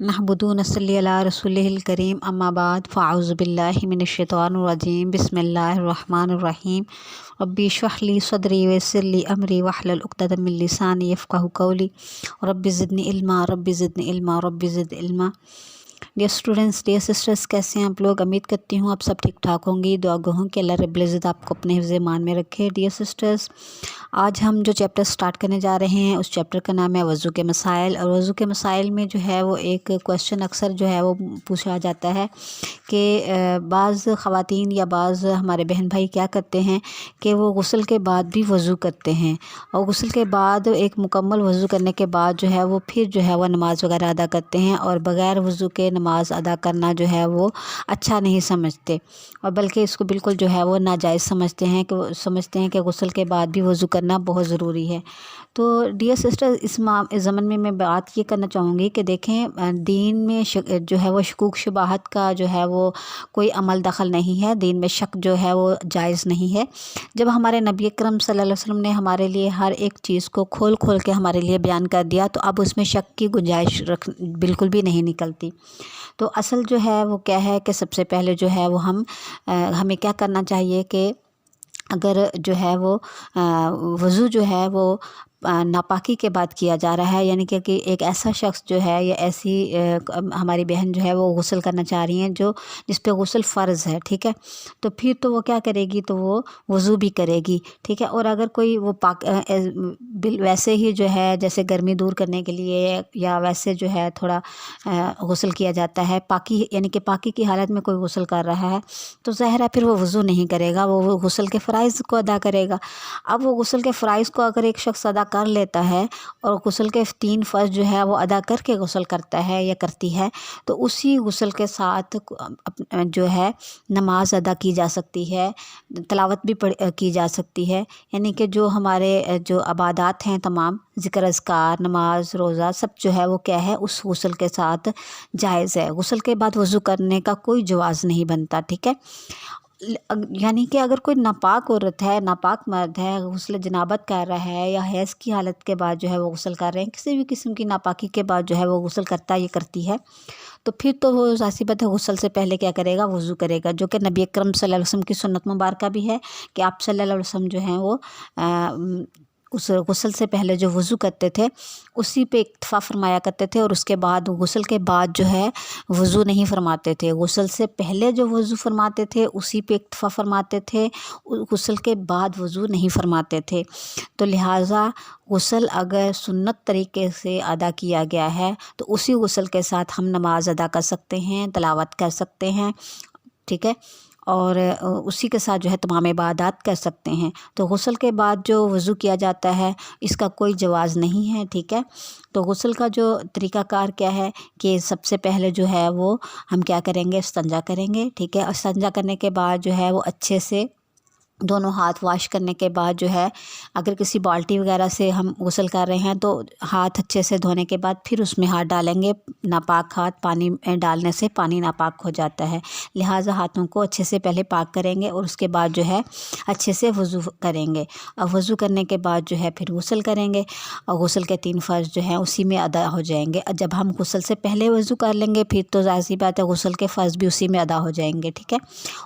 नहमदुहु व नसल्ली अला रसूलिहिल करीम अम्मा बाद फ़अऊज़ु बिल्लाहि मिनश्शैतानिर रजीम बिस्मिल्लाहिर रहमानिर रहीम रब्बि इश्रह ली सदरी व यस्सिर ली अमरी वहलुल उक़दतम मिन लिसानी यफ़क़हू क़ौली रब्बि ज़िदनी इल्मा रब्बि ज़िदनी इल्मा रब्बि ज़िद इल्मा। डियर स्टूडेंट्स, डियर सिस्टर्स, कैसे हैं आप लोग? उम्मीद करती हूँ आप सब ठीक ठाक होंगी। दुआ गो हूँ कि अल्लाह रब्बुल इज़्ज़त आपको अपने हिफ्ज़ ईमान में रखे। डियर सिस्टर्स, आज हम जो चैप्टर स्टार्ट करने जा रहे हैं उस चैप्टर का नाम है वज़ू के मसाइल। और वज़ू के मसाइल में जो है वो एक क्वेश्चन अक्सर जो है वो पूछा जाता है कि बाज़ ख़वातीन या बाज़ हमारे बहन भाई क्या करते हैं कि वो गुस्ल के बाद भी वज़ू करते हैं और गुस्ल के बाद एक मुकम्मल वज़ू करने के बाद जो है वो फिर जो है वो नमाज़ वगैरह अदा करते हैं और बग़ैर वज़ू के नमाज़ अदा करना जो है वो अच्छा नहीं समझते और बल्कि इसको बिल्कुल जो है वो नाजायज़ समझते हैं कि गुस्ल के बाद भी वज़ू करना बहुत ज़रूरी है। तो डियर सिस्टर, इस ज़मन में मैं बात ये करना चाहूँगी कि देखें, दीन में जो है वो शकूक शुबाहत का जो है वो कोई अमल दखल नहीं है। दीन में शक जो है वो जायज़ नहीं है। जब हमारे नबी अकरम सल्लल्लाहु अलैहि वसल्लम ने हमारे लिए हर एक चीज़ को खोल खोल के हमारे लिए बयान कर दिया तो अब उसमें शक की गुंजाइश बिल्कुल भी नहीं निकलती। तो असल जो है वो क्या है कि सबसे पहले जो है वो हमें क्या करना चाहिए कि अगर जो है वो वज़ू जो है वो नापाकी के बाद किया जा रहा है, यानी कि एक ऐसा शख्स जो है या ऐसी हमारी बहन जो है वो गुस्ल करना चाह रही हैं जो जिस पे गुस्ल फ़र्ज़ है, ठीक है, तो फिर तो वो क्या करेगी, तो वो वज़ू भी करेगी, ठीक है। और अगर कोई वो वैसे ही जो है जैसे गर्मी दूर करने के लिए या वैसे जो है थोड़ा गुस्ल किया जाता है पाकी, यानी कि पाकी की हालत में कोई गुस्ल कर रहा है तो ज़ाहिर है फिर वो वज़ू नहीं करेगा, वो गुस्ल के फ़राइज़ को अदा करेगा। अब वो गुस्ल के फ़राइज़ को अगर एक शख्स अदा कर लेता है और गुस्ल के 3 फ़र्ज़ जो है वो अदा करके गुस्ल करता है या करती है तो उसी गुस्ल के साथ जो है नमाज अदा की जा सकती है, तिलावत भी की जा सकती है। यानी कि जो हमारे जो इबादत हैं तमाम ज़िक्र अज़कार नमाज रोज़ा सब जो है वो क्या है उस गुस्ल के साथ जायज़ है। गुस्ल के बाद वज़ू करने का कोई जवाज़ नहीं बनता, ठीक है। यानी कि अगर कोई नापाक औरत है, नापाक मर्द है, गुस्ल जनाबत कर रहा है या हैज़ की हालत के बाद जो है वो गुस्ल कर रहे हैं, किसी भी किस्म की नापाकी के बाद जो है वो गुस्ल करता या करती है तो फिर तो वो ज़ाहिर बात है गुस्ल से पहले क्या करेगा, वज़ू करेगा, जो कि नबी अकरम सल्लल्लाहु अलैहि वसल्लम की सुन्नत मुबारका भी है कि आप सल्लल्लाहु अलैहि वसल्लम जो हैं वो उस गुस्ल से पहले जो वज़ू करते थे उसी पे इक्तफ़ा फरमाया करते थे और उसके बाद गुस्ल के बाद जो है वज़ू नहीं फरमाते थे। गुस्ल से पहले जो वज़ू फरमाते थे उसी पे इक्तफ़ा फरमाते थे, गुस्ल के बाद वज़ू नहीं फरमाते थे। तो लिहाजा गुस्ल अगर सुन्नत तरीके से अदा किया गया है तो उसी गुस्ल के साथ हम नमाज अदा कर सकते हैं, तिलावत कर सकते हैं, ठीक है, और उसी के साथ जो है तमाम इबादत कर सकते हैं। तो गुस्ल के बाद जो वज़ू किया जाता है इसका कोई जवाज़ नहीं है, ठीक है। तो गुस्ल का जो तरीक़ाकार क्या है कि सबसे पहले जो है वो हम क्या करेंगे, इस्तिंजा करेंगे, ठीक है। इस्तिंजा करने के बाद जो है वो अच्छे से दोनों हाथ वॉश करने के बाद जो है अगर किसी बाल्टी वगैरह से हम गुस्ल कर रहे हैं तो हाथ अच्छे से धोने के बाद फिर उसमें हाथ डालेंगे। नापाक हाथ पानी में डालने से पानी नापाक हो जाता है, लिहाजा हाथों को अच्छे से पहले पाक करेंगे और उसके बाद जो है अच्छे से वज़ू करेंगे। और वज़ू करने के बाद जो है फिर गुस्ल करेंगे और गुस्ल के 3 फ़र्ज़ जो हैं उसी में अदा हो जाएंगे। जब हम गुस्ल से पहले वज़ू कर लेंगे फिर तो ज़ाहिर सी बात है गुस्ल के फ़र्ज़ भी उसी में अदा हो जाएंगे, ठीक है।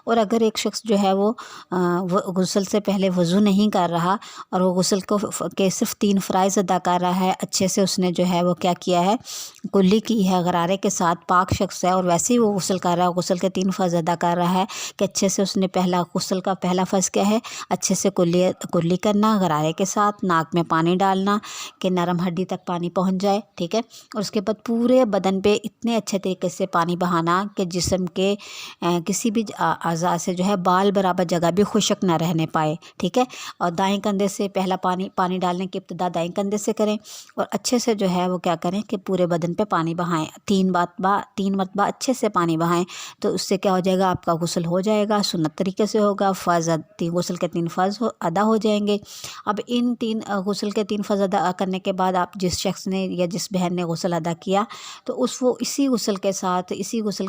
और अगर एक शख्स जो है वो गुस्ल से पहले वज़ू नहीं कर रहा और वो गुस्ल को के सिर्फ 3 फ़राइज़ अदा कर रहा है, अच्छे से उसने जो है वो क्या किया है, कुल्ली की है, गरारे के साथ पाक शख्स है और वैसे ही वो गुस्ल कर रहा है, गुस्ल के 3 फ़र्ज़ अदा कर रहा है कि अच्छे से उसने गुस्ल का पहला फ़र्ज़ क्या है, अच्छे से कुल्ली करना गरारे के साथ, नाक में पानी डालना कि नरम हड्डी तक पानी पहुँच जाए, ठीक है। और उसके बाद पूरे बदन पे इतने अच्छे तरीके से पानी बहाना कि जिस्म के किसी भी अज़ा से जो है बाल बराबर जगह भी खुशक ना रहने पाए, ठीक है। और दाएं कंधे से पहला पानी डालने की इब्तिदा दाएं कंधे से करें और अच्छे से जो है वो क्या करें कि पूरे बदन पे पानी बहाएं, 3 मरतबा अच्छे से पानी बहाएं। तो उससे क्या हो जाएगा, आपका गुस्ल हो जाएगा, सुन्नत तरीके से होगा, गुस्ल के 3 फ़र्ज़ अदा हो जाएंगे। अब इन गुस्ल के 3 फ़र्ज़ अदा करने के बाद आप जिस शख्स ने या जिस बहन ने गुस्ल अदा किया तो वो इसी गुस्ल के साथ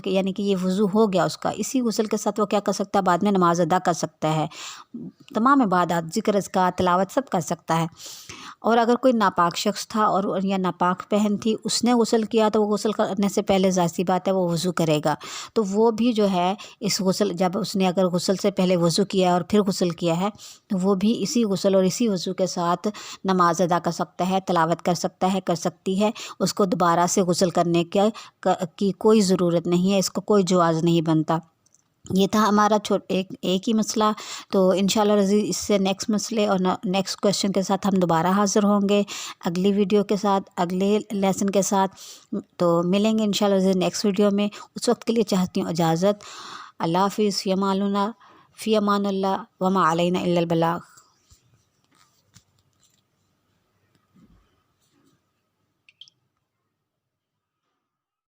यानी कि ये वज़ू हो गया उसका, इसी गुस्ल के साथ वो क्या कर सकता है, बाद में नमाज अदा कर सकता है। تمام عبادات، ذکر اذکار تلاوت سب کر سکتا ہے۔ اور اگر کوئی ناپاک شخص تھا اور یا ناپاک بہن تھی، اس نے غسل کیا تو وہ غسل کرنے سے پہلے ظاہر سی بات ہے وہ وضو کرے گا، تو وہ بھی جو ہے اس غسل، جب اس نے اگر غسل سے پہلے وضو کیا ہے اور پھر غسل کیا ہے تو وہ بھی اسی غسل اور اسی وضو کے ساتھ نماز ادا کر سکتا ہے، تلاوت کر سکتا ہے، کر سکتی ہے۔ اس کو دوبارہ سے غسل کرنے کی کوئی ضرورت نہیں ہے، اس کو کوئی جواز نہیں بنتا۔ یہ تھا ہمارا ایک ہی مسئلہ۔ تو انشاءاللہ عزیز اس سے نیکسٹ مسئلے اور نیکسٹ کویشچن کے ساتھ ہم دوبارہ حاضر ہوں گے، اگلی ویڈیو کے ساتھ، اگلے لیسن کے ساتھ۔ تو ملیں گے انشاءاللہ عزیز نیکسٹ ویڈیو میں۔ اس وقت کے لیے چاہتی ہوں اجازت۔ اللہ حافظ، فی امان اللہ، وما علینا الا البلاغ۔